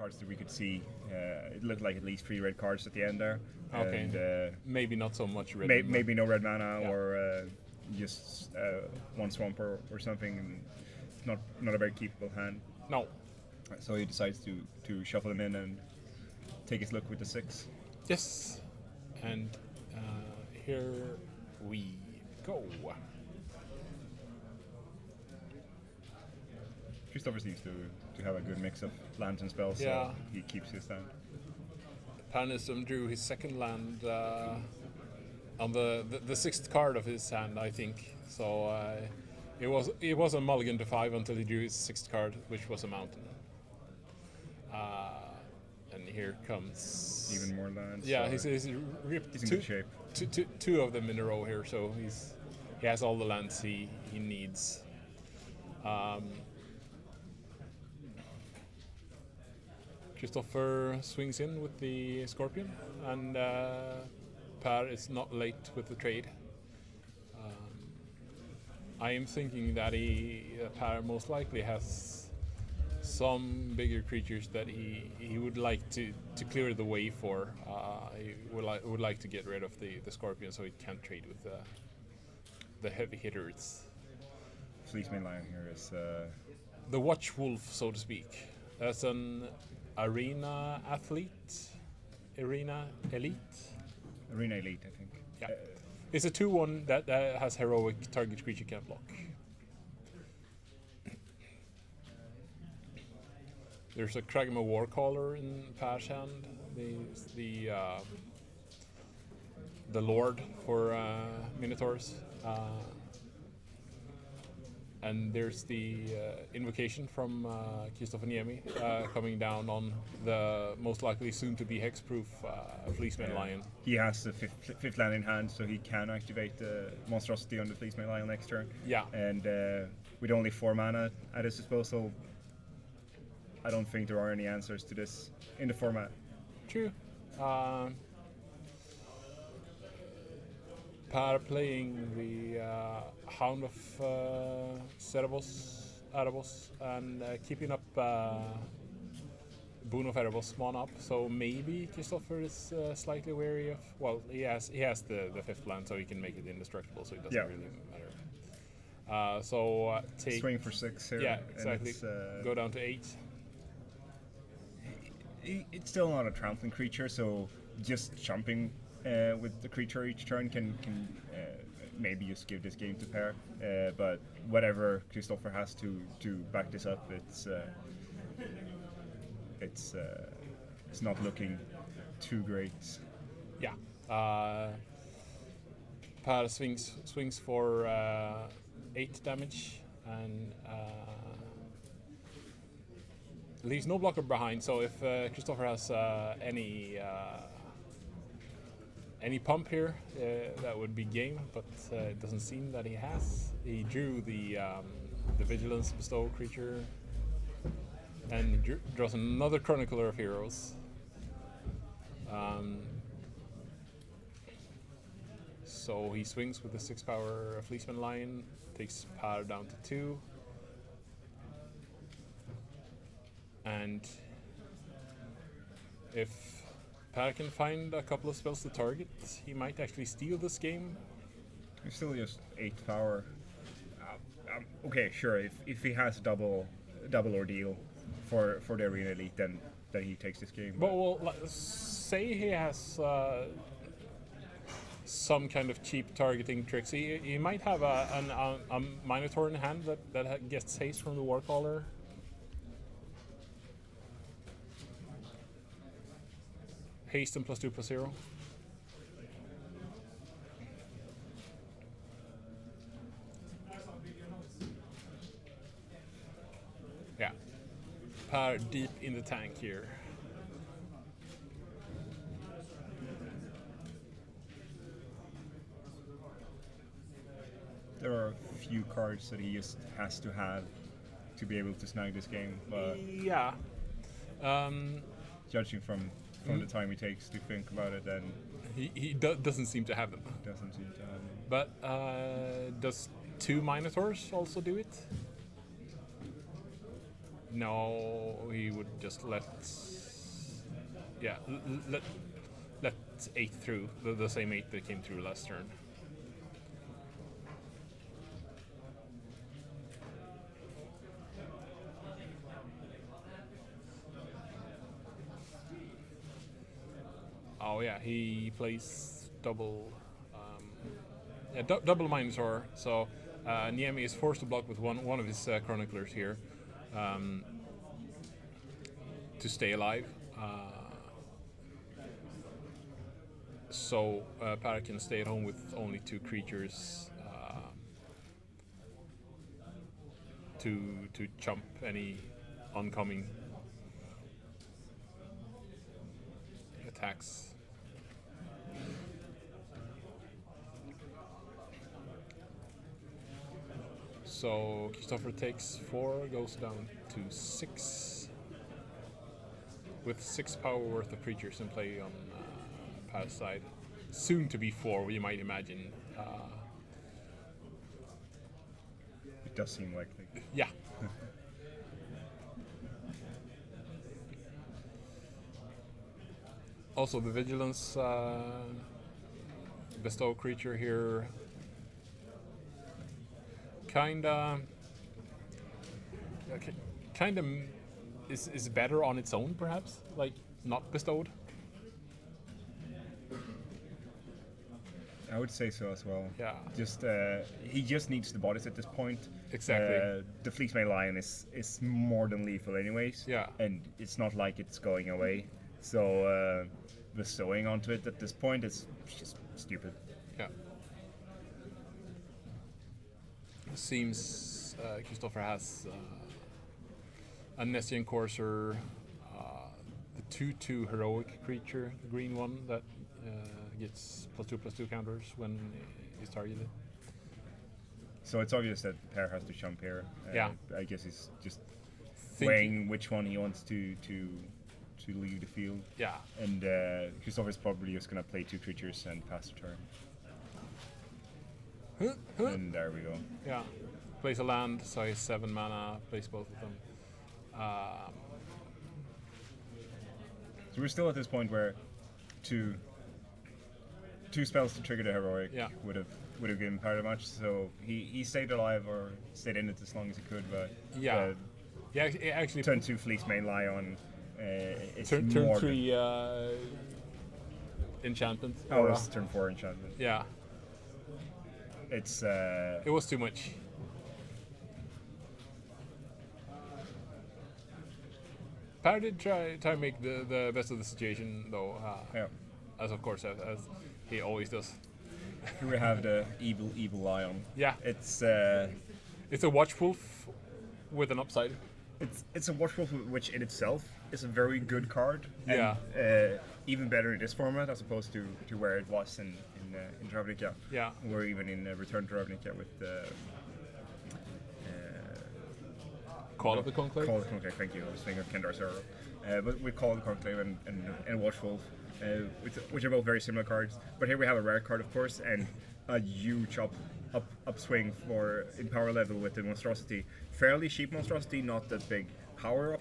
cards that we could see. It looked like at least 3 red cards at the end there. Okay. And, maybe not so much red. maybe no red mana, or just 1 swamp or something. It's not a very keepable hand. No. So he decides to shuffle them in and take his look with the 6. Yes. And here we go. Christoffer seems to have a good mix of lands and spells, so he keeps his stand. Nyström drew his second land on the 6th card of his hand, I think. So it was a mulligan to 5 until he drew his 6th card, which was a mountain. And here comes even more lands. Yeah, he's ripped in good shape. Two of them in a row here, so he has all the lands he needs. Christoffer swings in with the Scorpion, and Per is not late with the trade. I am thinking that Per most likely has some bigger creatures that he would like to clear the way for. He would like to get rid of the Scorpion so he can't trade with the heavy hitters. Fleeceman Lion here is the Watch Wolf, so to speak. That's an Arena Elite, I think. Yeah. It's a 2/1 that has heroic, target creature can't block. There's a Kragma Warcaller in Per's hand, the Lord for Minotaurs. And there's the invocation from Christoffer Niemi coming down on the most likely soon-to-be hexproof Fleeceman Lion. He has the fifth land in hand, so he can activate the monstrosity on the Fleeceman Lion next turn. Yeah. And with only 4 mana at his disposal, I don't think there are any answers to this in the format. True. Per playing the Hound of Erebos and keeping up Boon of Erebos mana up, so maybe Christoffer is slightly wary of. Well, he has the 5th land, so he can make it indestructible, so it doesn't really matter. So take swing for 6 here. Yeah, exactly. Go down to 8. It's still not a trampling creature, so just jumping with the creature each turn can maybe just give this game to Per. But whatever Christoffer has to back this up, it's not looking too great. Yeah. Per swings for 8 damage and leaves no blocker behind. So if Christoffer has any pump here, that would be game, but it doesn't seem that he has. He drew the Vigilance Bestow creature, and he draws another Chronicler of Heroes. So he swings with the 6-power Fleeceman Lion, takes power down to 2. And if Per can find a couple of spells to target, he might actually steal this game. It's still just 8 power. Okay, sure. If he has double ordeal for the Arena Elite, then he takes this game. But well, say he has some kind of cheap targeting tricks. He might have a Minotaur in hand that gets haste from the Warcaller. Haste and +2/+0. Yeah. Per deep in the tank here. There are a few cards that he just has to have to be able to snag this game, but yeah. Judging from the time he takes to think about it, then he doesn't seem to have them. Doesn't seem to have them. But does 2 Minotaurs also do it? No, he would just let yeah, let 8 through the same 8 that came through last turn. Oh yeah, he plays double. Double Minotaur. So Niemi is forced to block with one of his chroniclers here to stay alive. So Para can stay at home with only 2 creatures to chump any oncoming attacks. So Christoffer takes 4, goes down to 6, with 6 power worth of creatures in play on Para's side. Soon to be 4, you might imagine. It does seem likely. Yeah. Also, the Vigilance bestow creature here kinda is better on its own, perhaps, like not bestowed. I would say so as well. Yeah. Just he just needs the bodies at this point. Exactly. The Fleecemail Lion is more than lethal anyways. Yeah. And it's not like it's going away. So bestowing onto it at this point is just stupid. Yeah. Seems Christoffer has a Nessian Courser, the 2/2 heroic creature, the green one that gets +2/+2 counters when he's targeted. So it's obvious that Pair has to jump here. Yeah. I guess he's just weighing which one he wants to leave the field. Yeah. And Christoffer's probably just gonna play 2 creatures and pass the turn. And there we go. Yeah. Plays a land, so he's 7 mana, plays both of them. So we're still at this point where two spells to trigger the heroic would have given Pair the match. So he stayed alive or stayed in it as long as he could, but actually turn 2 Fleecemail Lion. It's turn more 3 enchantment. Oh, it's turn 4 enchantment. Yeah. It's it was too much. Par did try to make the best of the situation, though. As of course as he always does. Here we have the evil lion. Yeah. It's a Watchwolf with an upside. It's a Watchwolf, which in itself is a very good card. Yeah. And, even better in this format as opposed to where it was in Ravnica. Yeah. Or even in Return to Ravnica with Call of the Conclave? Call of the Conclave, thank you. I was thinking of Kendar's Arrow. But we Call of the Conclave and Watchwolf, which are both very similar cards. But here we have a rare card, of course, and a huge upswing for in power level with the Monstrosity. Fairly cheap Monstrosity, not that big power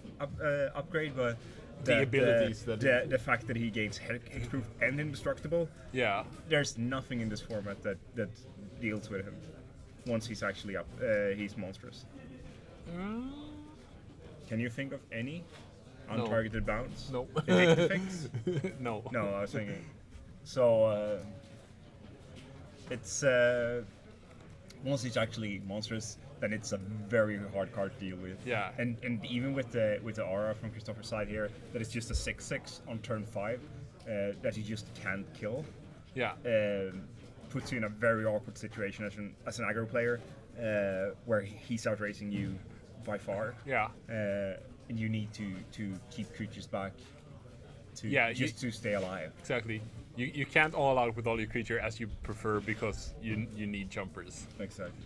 upgrade, but the abilities the fact that he gains hexproof and indestructible. Yeah. There's nothing in this format that deals with him. Once he's actually up, he's monstrous. Can you think of any untargeted bounce? No. No. No, I was thinking. So it's once he's actually monstrous, then it's a very hard card to deal with. Yeah. And even with the aura from Christoffer's side here, that it's just a 6/6 on turn 5 that you just can't kill. Yeah. Puts you in a very awkward situation as an aggro player, where he's outracing you by far. Yeah. And you need to keep creatures back to stay alive. Exactly. You can't all out with all your creature as you prefer because you need jumpers. Exactly.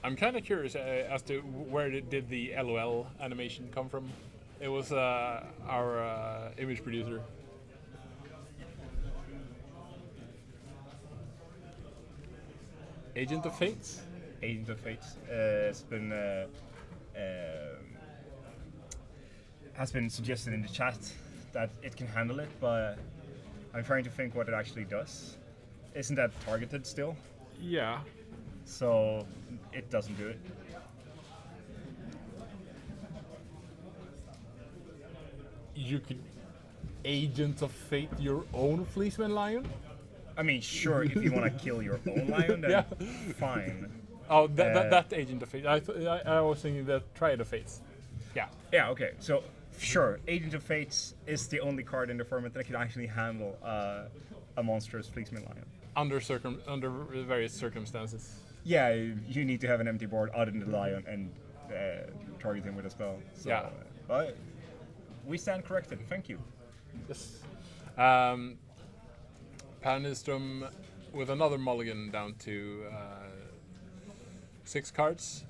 I'm kind of curious as to where did the LOL animation come from. It was our image producer. Agent of Fates? Agent of Fate has been suggested in the chat that it can handle it, but I'm trying to think what it actually does. Isn't that targeted still? Yeah. So it doesn't do it. You could Agent of Fate your own Fleeceman Lion? I mean, sure, if you want to kill your own lion, then Yeah. fine. Oh, that Agent of Fate. I was thinking the Triad of Fates. Yeah. Yeah, okay. So, sure, Agent of Fates is the only card in the format that can actually handle a monstrous Fleeceman Lion. Under various circumstances. Yeah, you need to have an empty board other than the lion and target him with a spell. So, Yeah. But we stand corrected. Thank you. Yes. Nyström with another mulligan down to 6 cards.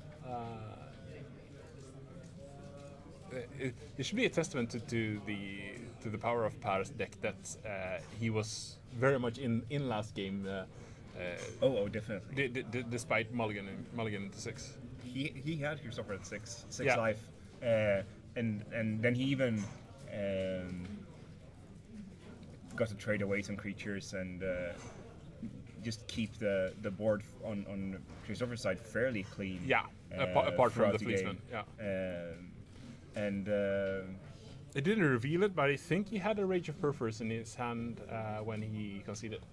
It should be a testament to the power of Per's deck that he was very much in last game. Definitely. Despite mulligan to 6. He had Christoffer at 6 Yeah. life, and then he even got to trade away some creatures and just keep the board on Christoffer's side fairly clean. Yeah, apart from throughout the game. Fleeceman. Yeah. And It didn't reveal it, but I think he had a Rage of Purpose in his hand when he conceded.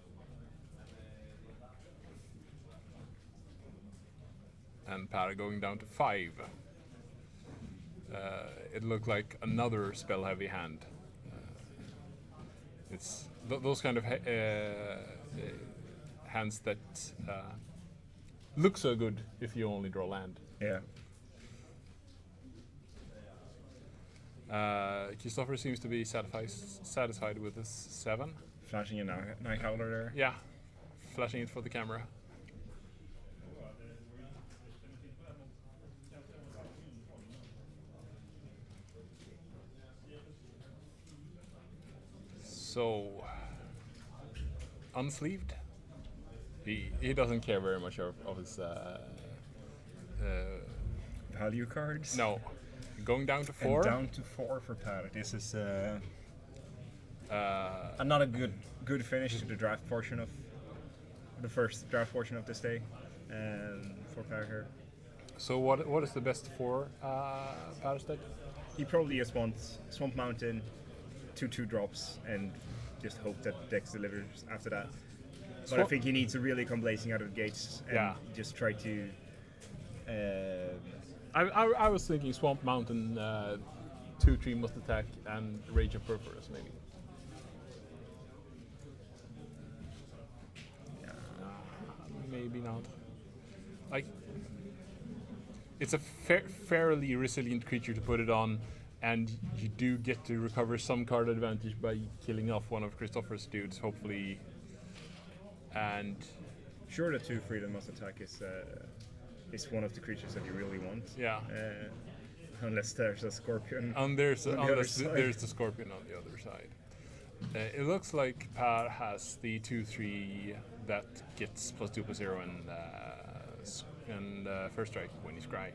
And Per going down to 5. It looked like another spell-heavy hand. It's those kind of hands that look so good if you only draw land. yeah. Christoffer seems to be satisfied with his 7. Flashing a Night Howler there. Yeah, flashing it for the camera. So, unsleeved. He doesn't care very much of his Value cards. no. Going down to And 4. down to 4 for Per. This is not a good finish to the draft portion of the first draft portion of this day for Per here. So what is the best for Per's deck? He probably just wants Swamp Mountain, 2/2 drops, and just hope that Dex delivers after that. But I think he needs to really come blazing out of the gates and just try to. I was thinking Swamp Mountain, 2/3 must attack, and Rage of Purpose maybe. Maybe not. Like, it's a fairly resilient creature to put it on, and you do get to recover some card advantage by killing off one of Christoffer's dudes, hopefully. And Sure, the 2/3 that must attack is one of the creatures that you really want. yeah, Unless there's a Scorpion. and on the other unless side. there's the Scorpion on the other side. It looks like Per has the 2/3 that gets +2/+0 and first strike when you scry.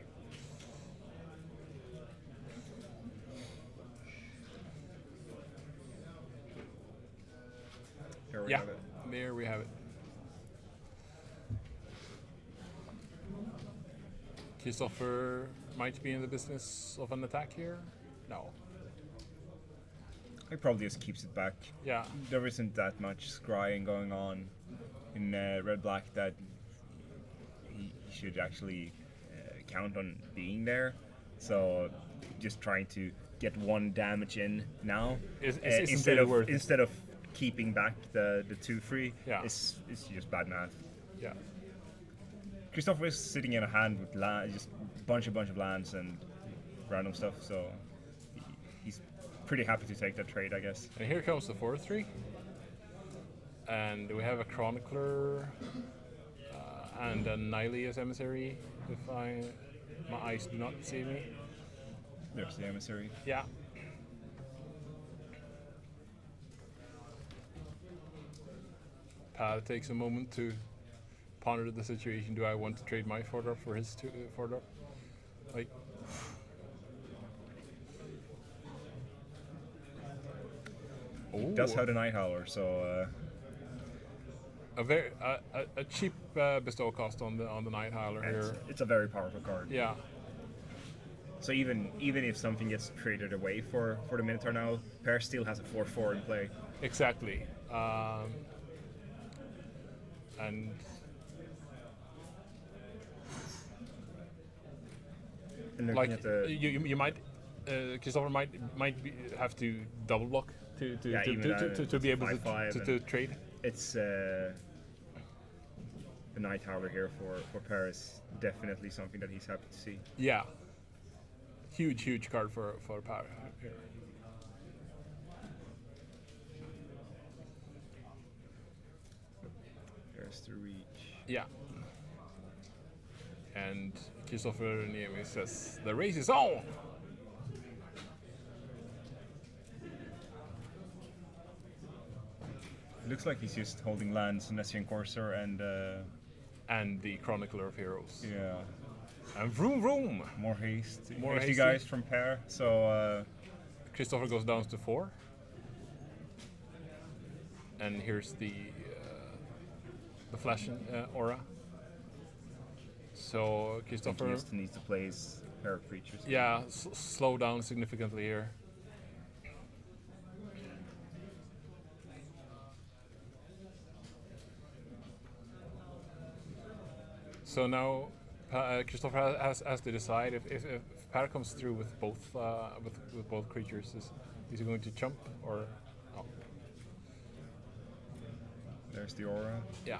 Here we Yeah, have it. there we have it. Christoffer might be in the business of an attack here. No. He probably just keeps it back. Yeah. There isn't that much scrying going on in red-black that he should actually count on being there. So just trying to get 1 damage in now instead of keeping back the 2/3 is just bad math. Yeah. Christoffer is sitting in a hand with just bunch of lands and random stuff, so he's pretty happy to take that trade, I guess. And here comes the 4/3. And we have a Chronicler and a Nylia's Emissary, if my eyes do not see me. There's the Emissary. Yeah. Takes a moment to ponder the situation. Do I want to trade my 4-drop for his 4-drop? Like, he does have the Night Howler, so a cheap bestow cost on the Night Howler here. it's a very powerful card. Yeah. So even if something gets traded away for the Minotaur now, Pair still has a 4/4 in play. Exactly. And looking like at the you might, Christoffer have to double block to be able to trade. It's the Night Howler here for Pair is definitely something that he's happy to see. Yeah. Huge card for Power here. There's the reach. Yeah. And Christoffer Niemi says, the race is on! It looks like he's just holding lands, Nessian Courser, and the Chronicler of Heroes. Yeah. And vroom! More haste. More hasty hasty guys from Pair. So Christoffer goes down to 4. And here's the flash aura. So Christoffer just needs to play his Pair creatures. Yeah, slow down significantly here. So now Christoffer has to decide if Pair comes through with both creatures. Is he going to jump or no? There's the aura. Yeah.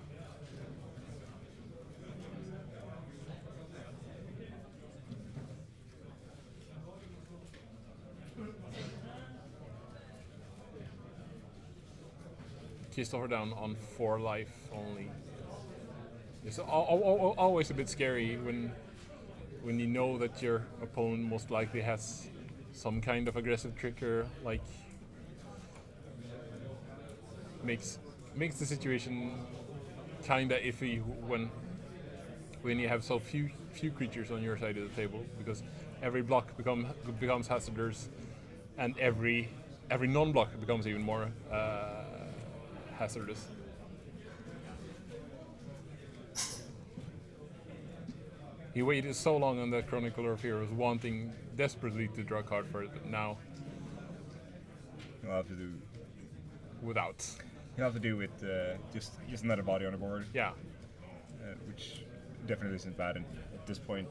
Christoffer down on 4 life only. It's always a bit scary when you know that your opponent most likely has some kind of aggressive trigger, like makes the situation kinda iffy when you have so few creatures on your side of the table, because every block becomes hazardous, and every non-block becomes even more hazardous. He waited so long on the Chronicler of Heroes, wanting desperately to draw a card for it, but now He'll have to do. without. He'll have to do with just another body on the board. Yeah. Which definitely isn't bad at this point.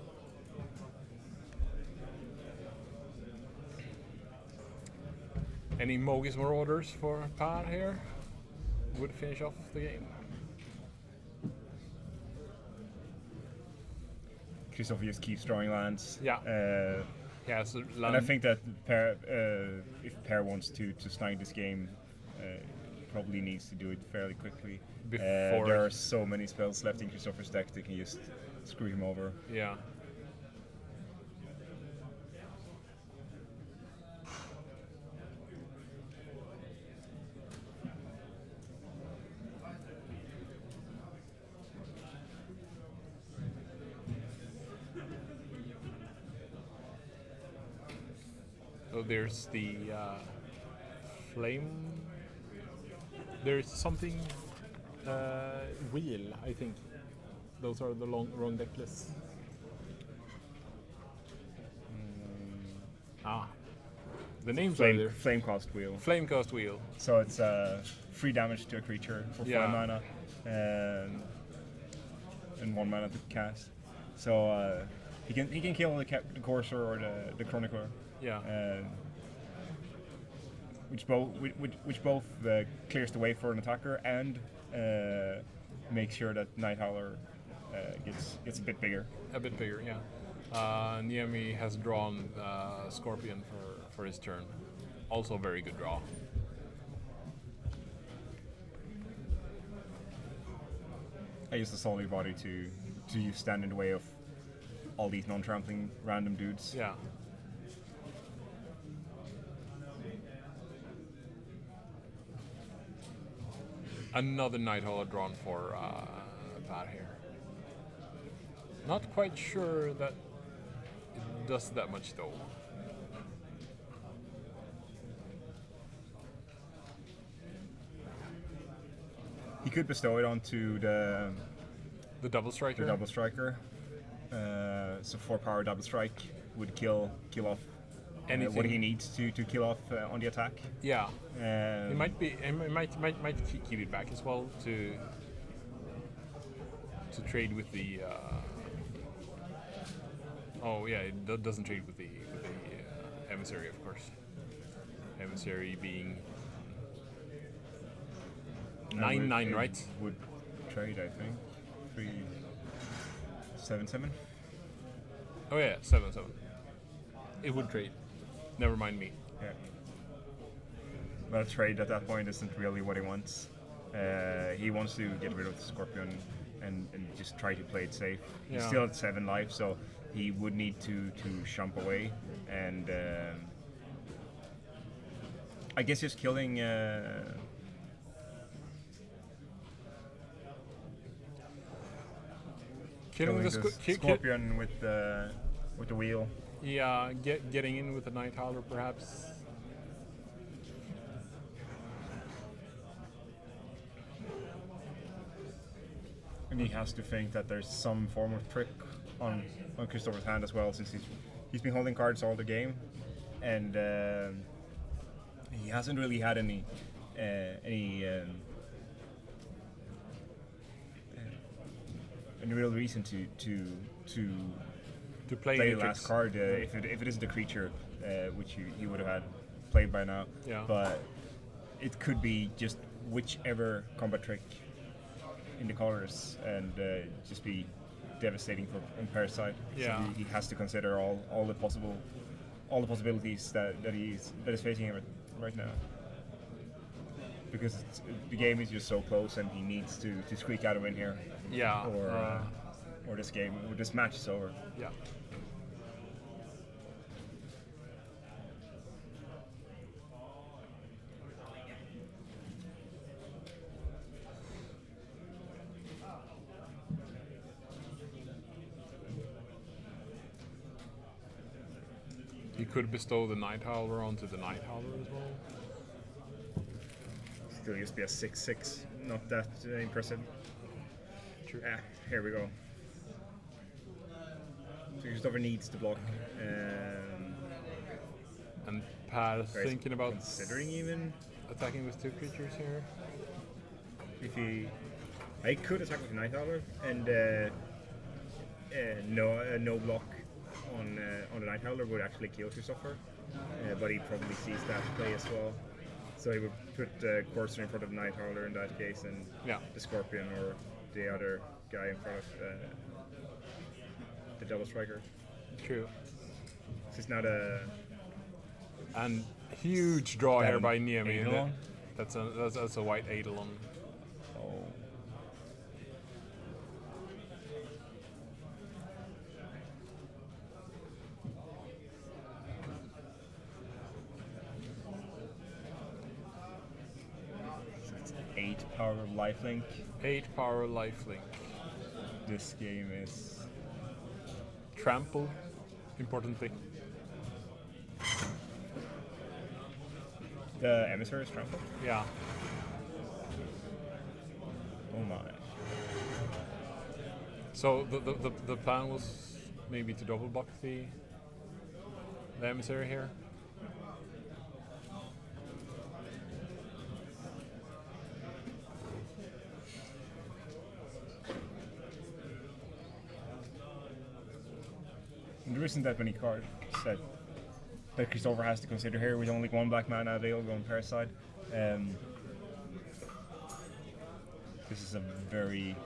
Any Mogis Marauders for Par here would finish off the game. Christoffer just keeps drawing lands. Yeah. Yeah, so and I think that Pair, if Pair wants to snag this game, probably needs to do it fairly quickly. Before there are so many spells left in Christoffer's deck that can just screw him over. Yeah. So there's the flame. There's something wheel, I think. Those are the wrong deck lists. The names are there. Flame cost wheel. Flame cost wheel. So it's 3 damage to a creature for 4 mana, and 1 mana to cast. So he can kill the Courser or the Chronicler. Yeah. Which both clears the way for an attacker and makes sure that Night Howler gets a bit bigger. A bit bigger, yeah. Niemi has drawn Scorpion for his turn. Also a very good draw. I use the Solid Body to stand in the way of all these non-trampling random dudes. Yeah. Another Night Howler drawn for Pat here. Not quite sure that it does that much though. He could bestow it onto the double striker. double striker. So 4-power double strike would kill off what he needs to kill off on the attack. Yeah. It might be. It might keep it back as well to trade with the. Oh yeah, it doesn't trade with the emissary, of course. Emissary being 9/9, right? Would trade, I think. 3/7/7. Oh yeah, 7/7. It would trade. Never mind me. Yeah. Well, trade at that point isn't really what he wants. He wants to get rid of the Scorpion and just try to play it safe. Yeah. He's still at 7 life, so he would need to jump away, and I guess just killing. Killing the Scorpion with the wheel. Yeah, getting in with the Night Howler perhaps. And he has to think that there's some form of trick on Christoffer's hand as well, since he's been holding cards all the game, and he hasn't really had any real reason to play the last card if it is the creature, which he would have had played by now. Yeah. But it could be just whichever combat trick in the colors, and just be devastating for Parasite. Yeah. So he has to consider all the possibilities that is facing him right now. Because the game is just so close, and he needs to squeak out a win here. Yeah. Or this match is over. Yeah. He could bestow the Night Howler onto the Night Howler as well. Still just be a 6/6, not that impressive. True. Here we go. So Christoffer needs to block. And Per thinking about considering even attacking with 2 creatures here. if I could attack with the Night Howler and no block on the Night Howler would actually kill Christoffer, but he probably sees that play as well. So he would put Courser in front of the Night Howler in that case, and the Scorpion or the other guy in front of the double striker. True. It's not a and huge draw here by Niemi. Eidolon? That's a white Eidolon. Oh. So it's 8-power lifelink. 8-power lifelink. This game is Trample, importantly. the emissary is trample. Yeah. Oh my. So the plan was maybe to double block the emissary here. And there isn't that many cards that Christoffer has to consider here, with only 1 black mana available on Parasite. This is a very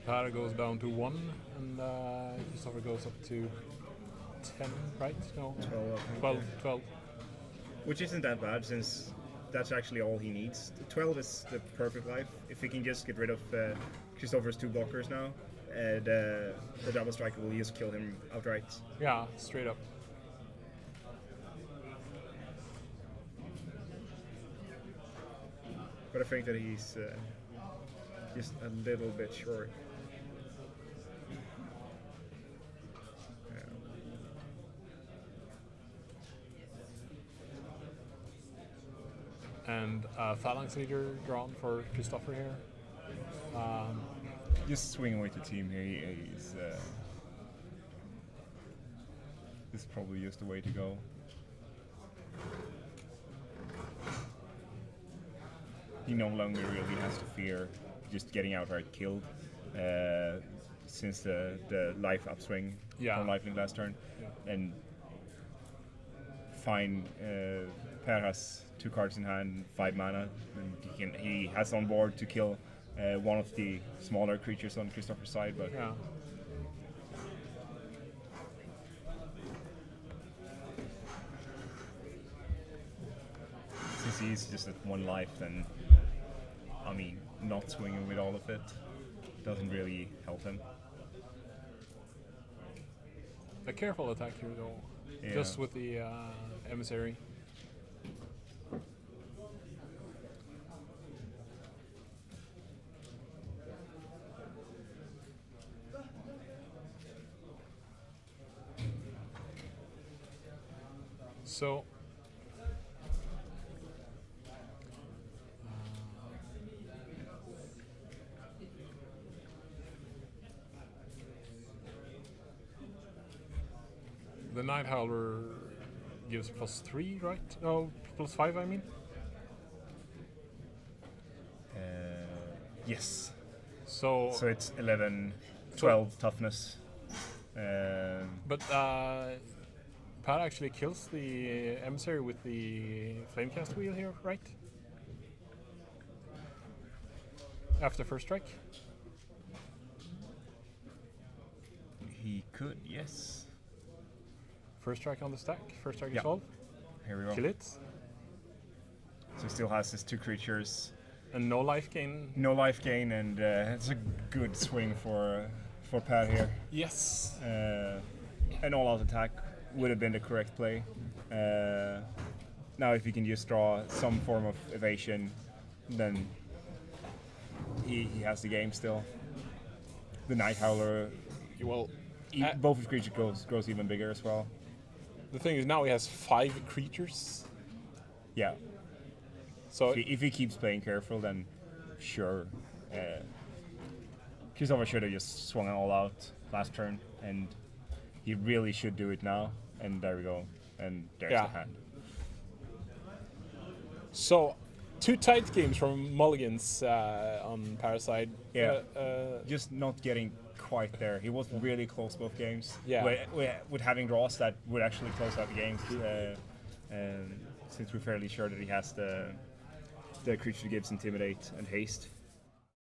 Para goes down to 1, and Christoffer goes up to 10, right? No, 12. Which isn't that bad, since that's actually all he needs. 12 is the perfect life. If he can just get rid of Christoffer's 2 blockers now, the double striker will just kill him outright. Yeah, straight up. but I think that he's just a little bit short. And Phalanx leader drawn for Christoffer here. Just swinging away the team here. He's this is probably just the way to go. He no longer really has to fear just getting outright killed since the life upswing from lifelink last turn. Yeah. And fine, Per has 2 cards in hand, 5 mana, and he has on board to kill one of the smaller creatures on Christoffer's side, but Yeah. since he's just at 1 life, then I mean, not swinging with all of it doesn't really help him. A careful attack here though, Yeah. just with the emissary. So the Night Howler gives +3, right? No, +5, I mean. Yes. So So it's 11, 12 toughness. but Pat actually kills the emissary with the Flamecast wheel here, right? After first strike. He could, yes. First strike on the stack. First strike Yeah. is solved. Here we go. Kill it. So he still has his 2 creatures, And no life gain. no life gain, and it's a good swing for Per here. Yes. An all-out attack would have been the correct play. Now if he can just draw some form of evasion, then he has the game still. The Night Howler, Well, both his creatures grows even bigger as well. the thing is now he has 5 creatures. Yeah. So If he keeps playing careful, then sure. Christoffer should have just swung it all out last turn, and he really should do it now. And there we go. And there's Yeah. the hand. So 2 tight games from Mulligans on Parasite. Yeah. Just not getting quite there. He was really close both games. Yeah. With having draws that would actually close out the games. Since we're fairly sure that he has the creature gives intimidate and haste.